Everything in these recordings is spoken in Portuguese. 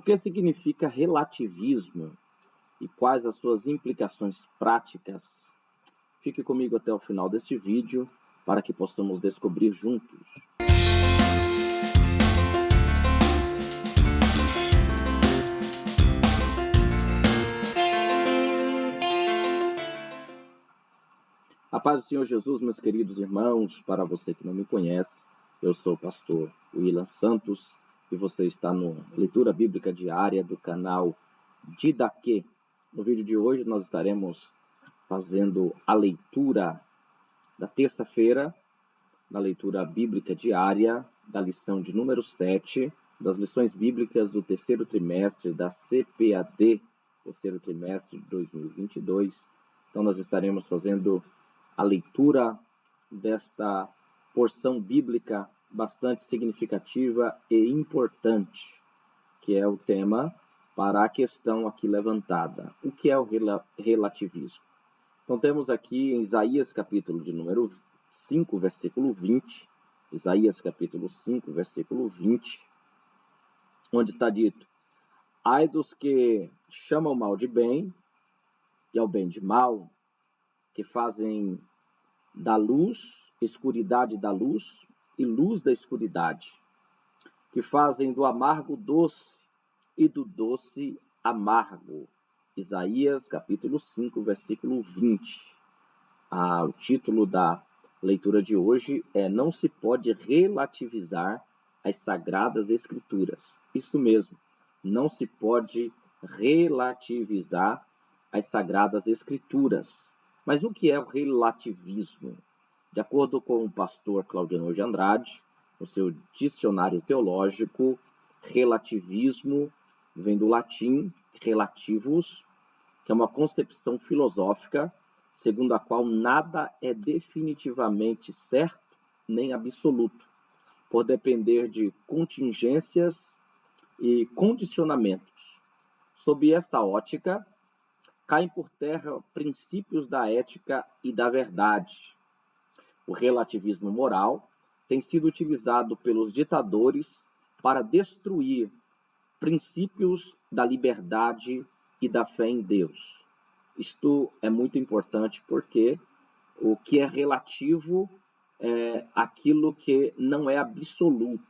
que significa relativismo e quais as suas implicações práticas? Fique comigo até o final deste vídeo para que possamos descobrir juntos. A paz do Senhor Jesus, meus queridos irmãos, para você que não me conhece, eu sou o pastor Willan Santos e você está no Leitura Bíblica Diária do canal Didaquê. No vídeo de hoje nós estaremos fazendo a leitura da terça-feira, da leitura bíblica diária, da lição de número 7, das lições bíblicas do terceiro trimestre da CPAD, terceiro trimestre de 2022. Então nós estaremos fazendo a leitura desta porção bíblica bastante significativa e importante, que é o tema para a questão aqui levantada. O que é o relativismo? Então temos aqui em Isaías capítulo de número 5, versículo 20, Isaías capítulo 5, versículo 20, onde está dito: ai dos que chamam mal de bem e ao bem de mal, que fazem da luz, escuridade da luz e luz da escuridade, que fazem do amargo doce e do doce amargo. Isaías capítulo 5, versículo 20. O título da leitura de hoje é: não se pode relativizar as Sagradas Escrituras. Isso mesmo, não se pode relativizar as Sagradas Escrituras. Mas o que é o relativismo? De acordo com o pastor Claudiano de Andrade, no seu dicionário teológico, relativismo vem do latim relativus, que é uma concepção filosófica segundo a qual nada é definitivamente certo nem absoluto, por depender de contingências e condicionamentos. Sob esta ótica, caem por terra princípios da ética e da verdade. O relativismo moral tem sido utilizado pelos ditadores para destruir princípios da liberdade e da fé em Deus. Isto é muito importante porque o que é relativo é aquilo que não é absoluto.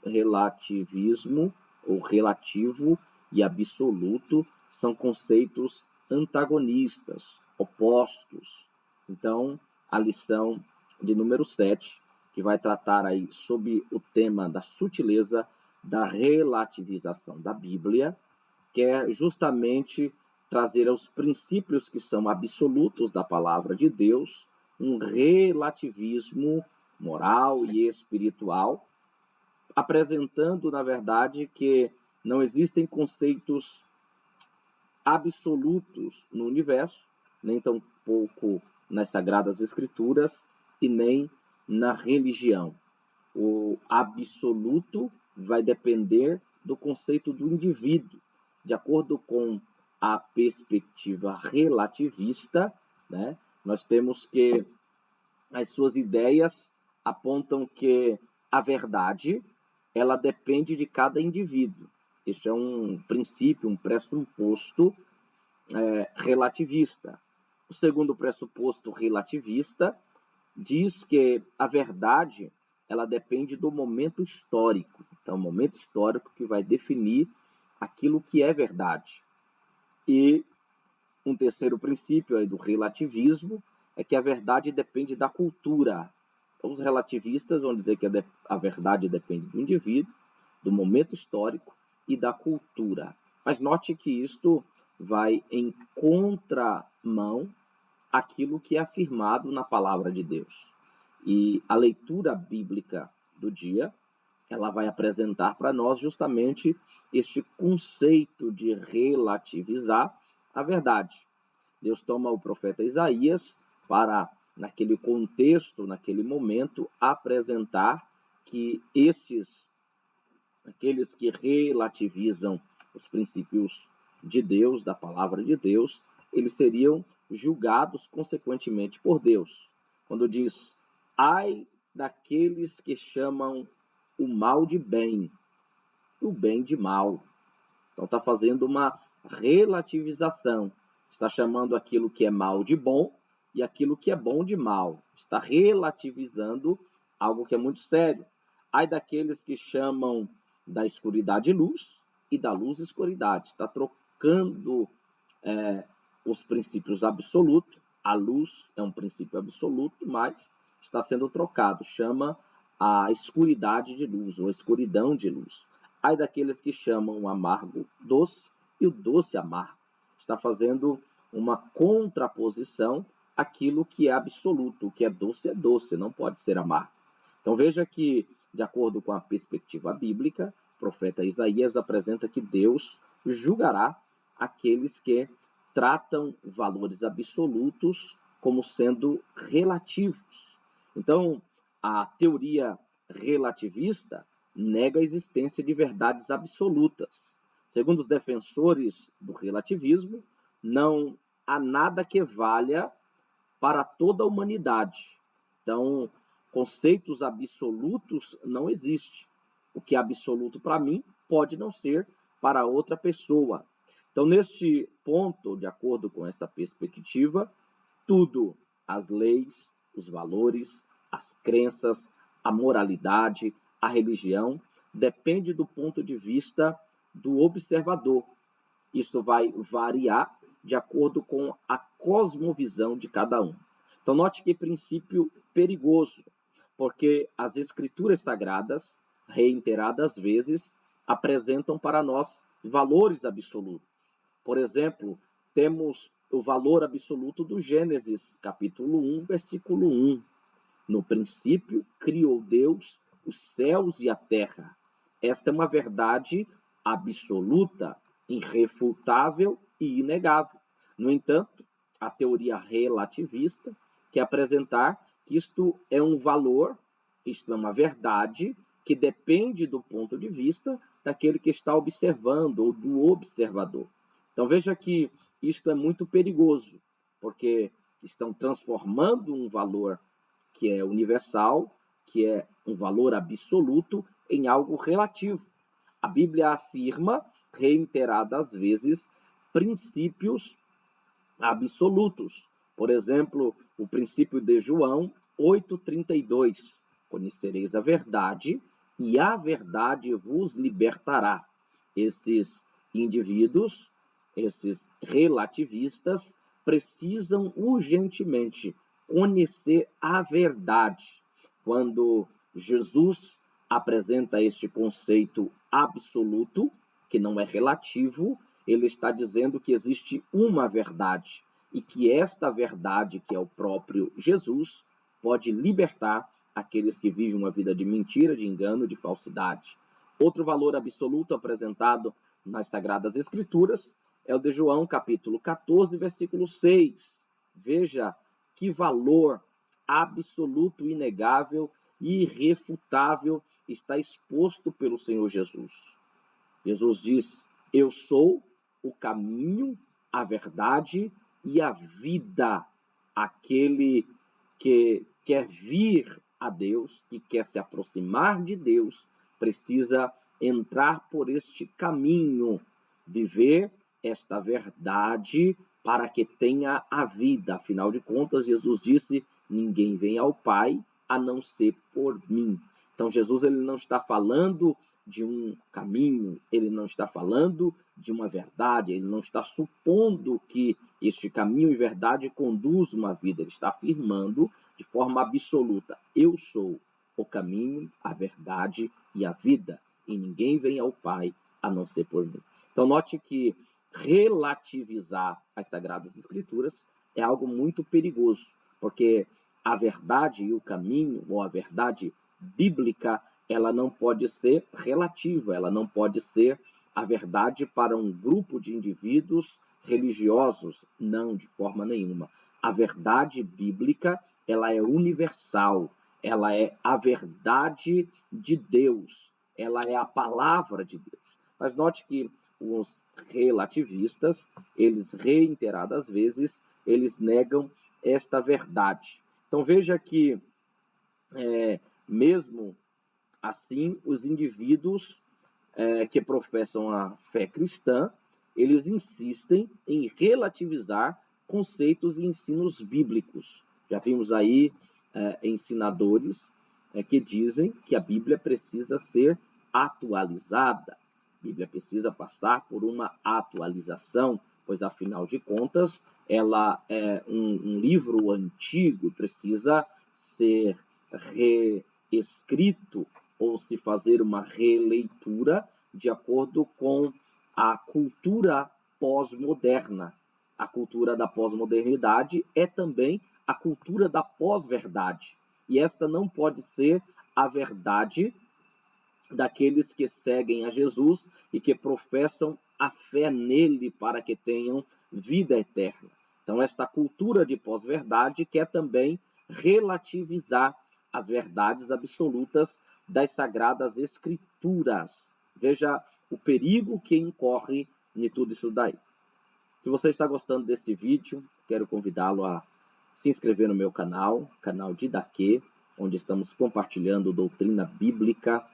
Relativismo ou relativo e absoluto são conceitos antagonistas, opostos. Então, a lição de número 7, que vai tratar aí sobre o tema da sutileza da relativização da Bíblia, quer justamente trazer aos princípios que são absolutos da palavra de Deus um relativismo moral e espiritual, apresentando, na verdade, que não existem conceitos absolutos no universo, nem tampouco nas Sagradas Escrituras e nem na religião. O absoluto vai depender do conceito do indivíduo. De acordo com a perspectiva relativista, né, nós temos que as suas ideias apontam que a verdade ela depende de cada indivíduo. Isso é um princípio, um pressuposto relativista. O segundo pressuposto relativista diz que a verdade ela depende do momento histórico. Então, o momento histórico que vai definir aquilo que é verdade. E um terceiro princípio aí do relativismo é que a verdade depende da cultura. Então, os relativistas vão dizer que a verdade depende do indivíduo, do momento histórico e da cultura. Mas note que isto vai em contramão àquilo que é afirmado na palavra de Deus. E a leitura bíblica do dia, ela vai apresentar para nós justamente este conceito de relativizar a verdade. Deus toma o profeta Isaías para, naquele contexto, naquele momento, apresentar que aqueles que relativizam os princípios de Deus, da palavra de Deus, eles seriam julgados consequentemente por Deus. Quando diz: ai daqueles que chamam o mal de bem o bem de mal. Então está fazendo uma relativização. Está chamando aquilo que é mal de bom e aquilo que é bom de mal. Está relativizando algo que é muito sério. Ai daqueles que chamam da escuridade luz e da luz escuridade. Está trocando os princípios absolutos. A luz é um princípio absoluto, mas está sendo trocado. Chama a escuridade de luz, ou a escuridão de luz. Ai daqueles que chamam o amargo doce e o doce amargo. Está fazendo uma contraposição àquilo que é absoluto. O que é doce, não pode ser amargo. Então veja que, de acordo com a perspectiva bíblica, o profeta Isaías apresenta que Deus julgará aqueles que tratam valores absolutos como sendo relativos. Então, a teoria relativista nega a existência de verdades absolutas. Segundo os defensores do relativismo, não há nada que valha para toda a humanidade. Então, conceitos absolutos não existem. O que é absoluto para mim pode não ser para outra pessoa. Então, neste ponto, de acordo com essa perspectiva, tudo, as leis, os valores, as crenças, a moralidade, a religião, depende do ponto de vista do observador. Isto vai variar de acordo com a cosmovisão de cada um. Então, note que princípio perigoso, porque as escrituras sagradas, reiteradas vezes, apresentam para nós valores absolutos. Por exemplo, temos o valor absoluto do Gênesis, capítulo 1, versículo 1. No princípio, criou Deus os céus e a terra. Esta é uma verdade absoluta, irrefutável e inegável. No entanto, a teoria relativista quer apresentar que isto é um valor, isto é uma verdade que depende do ponto de vista daquele que está observando ou do observador. Então veja que isto é muito perigoso, porque estão transformando um valor que é universal, que é um valor absoluto, em algo relativo. A Bíblia afirma, reiteradas vezes, princípios absolutos. Por exemplo, o princípio de João 8,32. Conhecereis a verdade e a verdade vos libertará. Esses indivíduos, esses relativistas, precisam urgentemente conhecer a verdade. Quando Jesus apresenta este conceito absoluto, que não é relativo, ele está dizendo que existe uma verdade e que esta verdade, que é o próprio Jesus, pode libertar aqueles que vivem uma vida de mentira, de engano, de falsidade. Outro valor absoluto apresentado nas Sagradas Escrituras é o de João, capítulo 14, versículo 6. Veja que valor absoluto, inegável e irrefutável está exposto pelo Senhor Jesus. Jesus diz: eu sou o caminho, a verdade e a vida. Aquele que quer vir a Deus, que quer se aproximar de Deus, precisa entrar por este caminho, viver esta verdade para que tenha a vida. Afinal de contas, Jesus disse: ninguém vem ao Pai a não ser por mim. Então, Jesus ele não está falando de um caminho, ele não está falando de uma verdade, ele não está supondo que este caminho e verdade conduz uma vida, ele está afirmando de forma absoluta: eu sou o caminho, a verdade e a vida, e ninguém vem ao Pai a não ser por mim. Então, note que relativizar as Sagradas Escrituras é algo muito perigoso, porque a verdade e o caminho, ou a verdade bíblica, ela não pode ser relativa, ela não pode ser a verdade para um grupo de indivíduos religiosos, não, de forma nenhuma. A verdade bíblica, ela é universal, ela é a verdade de Deus, ela é a palavra de Deus. Mas note que os relativistas, eles reiteradas vezes, eles negam esta verdade. Então veja que mesmo assim, os indivíduos que professam a fé cristã, eles insistem em relativizar conceitos e ensinos bíblicos. Já vimos aí ensinadores que dizem que a Bíblia precisa ser atualizada. A Bíblia precisa passar por uma atualização, pois, afinal de contas, ela é um livro antigo, precisa ser reescrito ou se fazer uma releitura de acordo com a cultura pós-moderna. A cultura da pós-modernidade é também a cultura da pós-verdade. E esta não pode ser a verdade daqueles que seguem a Jesus e que professam a fé nele para que tenham vida eterna. Então, esta cultura de pós-verdade quer também relativizar as verdades absolutas das Sagradas Escrituras. Veja o perigo que incorre em tudo isso daí. Se você está gostando desse vídeo, quero convidá-lo a se inscrever no meu canal, canal Didaquê, onde estamos compartilhando doutrina bíblica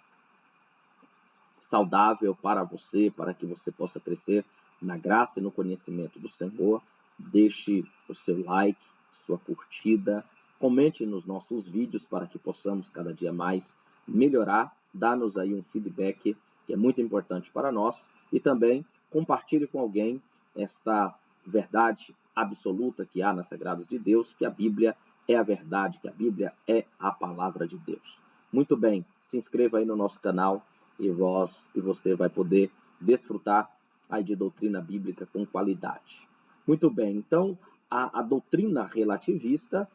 saudável para você, para que você possa crescer na graça e no conhecimento do Senhor. Deixe o seu like, sua curtida, comente nos nossos vídeos para que possamos cada dia mais melhorar, dá-nos aí um feedback que é muito importante para nós e também compartilhe com alguém esta verdade absoluta que há nas Sagradas de Deus, que a Bíblia é a verdade, que a Bíblia é a palavra de Deus. Muito bem, se inscreva aí no nosso canal e você vai poder desfrutar aí de doutrina bíblica com qualidade. Muito bem, então a doutrina relativista,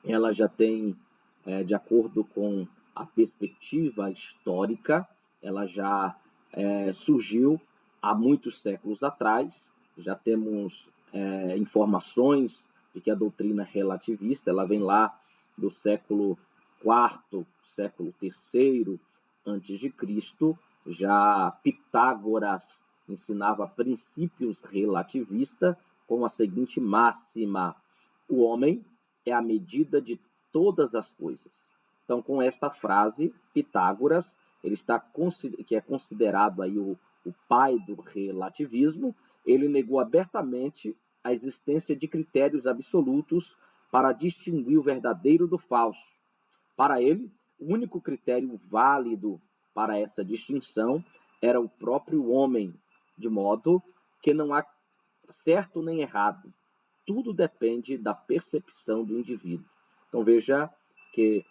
ela já tem, de acordo com a perspectiva histórica, ela já surgiu há muitos séculos atrás. Já temos informações de que a doutrina relativista ela vem lá do século IV, século III antes de Cristo. Já Pitágoras ensinava princípios relativistas com a seguinte máxima: o homem é a medida de todas as coisas. Então, com esta frase, Pitágoras, que é considerado aí o pai do relativismo, ele negou abertamente a existência de critérios absolutos para distinguir o verdadeiro do falso. Para ele, o único critério válido para essa distinção era o próprio homem, de modo que não há certo nem errado. Tudo depende da percepção do indivíduo. Então veja que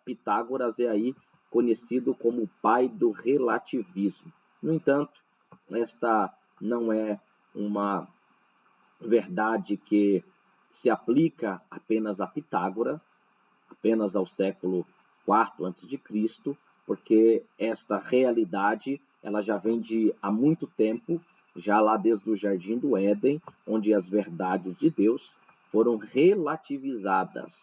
Pitágoras é aí conhecido como o pai do relativismo. No entanto, esta não é uma verdade que se aplica apenas a Pitágoras, apenas ao século IV a.C., porque esta realidade ela já vem de há muito tempo, já lá desde o Jardim do Éden, onde as verdades de Deus foram relativizadas.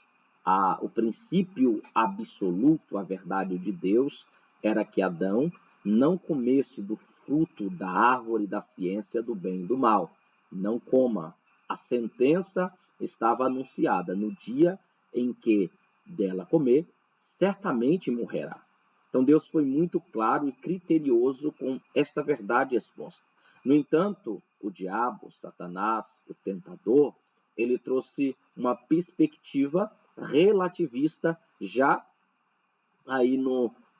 O princípio absoluto, a verdade de Deus, era que Adão não comesse do fruto da árvore da ciência do bem e do mal. Não coma. A sentença estava anunciada: no dia em que dela comer, certamente morrerá. Então Deus foi muito claro e criterioso com esta verdade exposta. No entanto, o diabo, Satanás, o tentador, ele trouxe uma perspectiva relativista já aí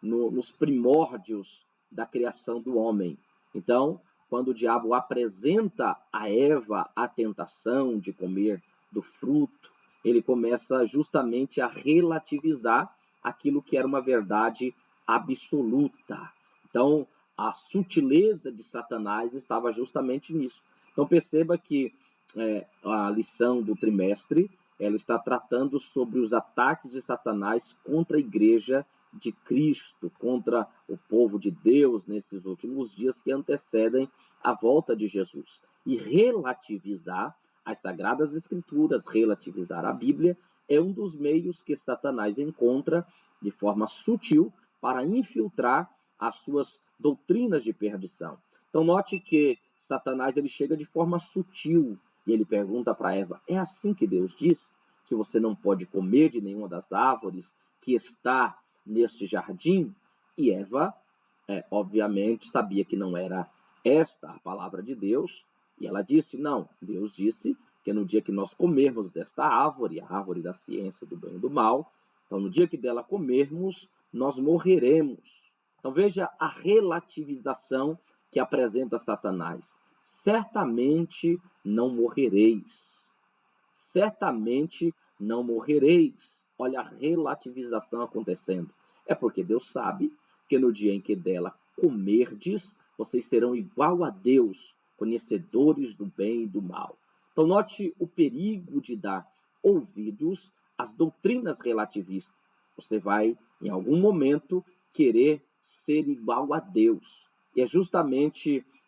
nos primórdios da criação do homem. Então, quando o diabo apresenta a Eva a tentação de comer do fruto, ele começa justamente a relativizar aquilo que era uma verdade absoluta. Então, a sutileza de Satanás estava justamente nisso. Então, perceba que a lição do trimestre ela está tratando sobre os ataques de Satanás contra a igreja de Cristo, contra o povo de Deus nesses últimos dias que antecedem a volta de Jesus. E relativizar as Sagradas Escrituras, relativizar a Bíblia, é um dos meios que Satanás encontra de forma sutil para infiltrar as suas doutrinas de perdição. Então note que Satanás ele chega de forma sutil e ele pergunta para Eva: é assim que Deus diz que você não pode comer de nenhuma das árvores que está neste jardim? E Eva obviamente, sabia que não era esta a palavra de Deus, e ela disse, não, Deus disse que no dia que nós comermos desta árvore, a árvore da ciência do bem e do mal, então no dia que dela comermos, nós morreremos. Então veja a relativização que apresenta Satanás. Certamente não morrereis. Certamente não morrereis. Olha a relativização acontecendo. É porque Deus sabe que no dia em que dela comerdes, vocês serão igual a Deus, conhecedores do bem e do mal. Então note o perigo de dar ouvidos às doutrinas relativistas. Você vai, em algum momento, querer ser igual a Deus. E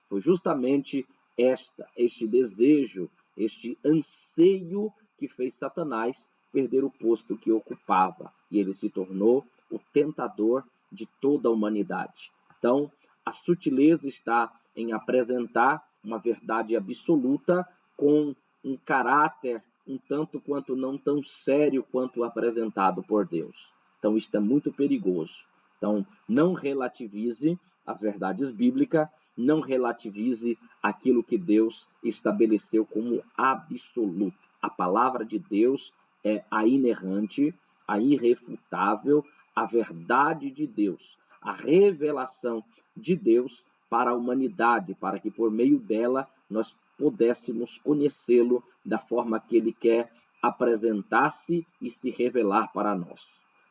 foi justamente este desejo, este anseio que fez Satanás perder o posto que ocupava. E ele se tornou o tentador de toda a humanidade. Então, a sutileza está em apresentar uma verdade absoluta com um caráter um tanto quanto não tão sério quanto apresentado por Deus. Então, isto é muito perigoso. Então, não relativize as verdades bíblicas, não relativize aquilo que Deus estabeleceu como absoluto. A palavra de Deus é a inerrante, a irrefutável, a verdade de Deus, a revelação de Deus para a humanidade, para que por meio dela nós pudéssemos conhecê-lo da forma que ele quer apresentar-se e se revelar para nós.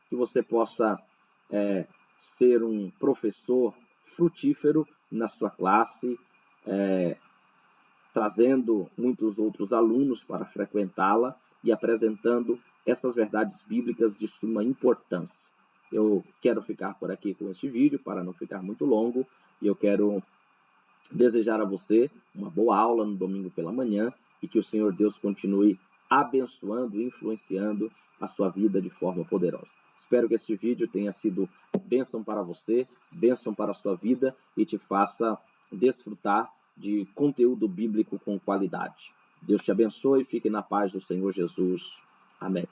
Que você possa ser um professor frutífero na sua classe, trazendo muitos outros alunos para frequentá-la e apresentando essas verdades bíblicas de suma importância. Eu quero ficar por aqui com este vídeo para não ficar muito longo e eu quero desejar a você uma boa aula no domingo pela manhã e que o Senhor Deus continue abençoando e influenciando a sua vida de forma poderosa. Espero que este vídeo tenha sido bênção para você, bênção para a sua vida e te faça desfrutar de conteúdo bíblico com qualidade. Deus te abençoe e fique na paz do Senhor Jesus. Amém.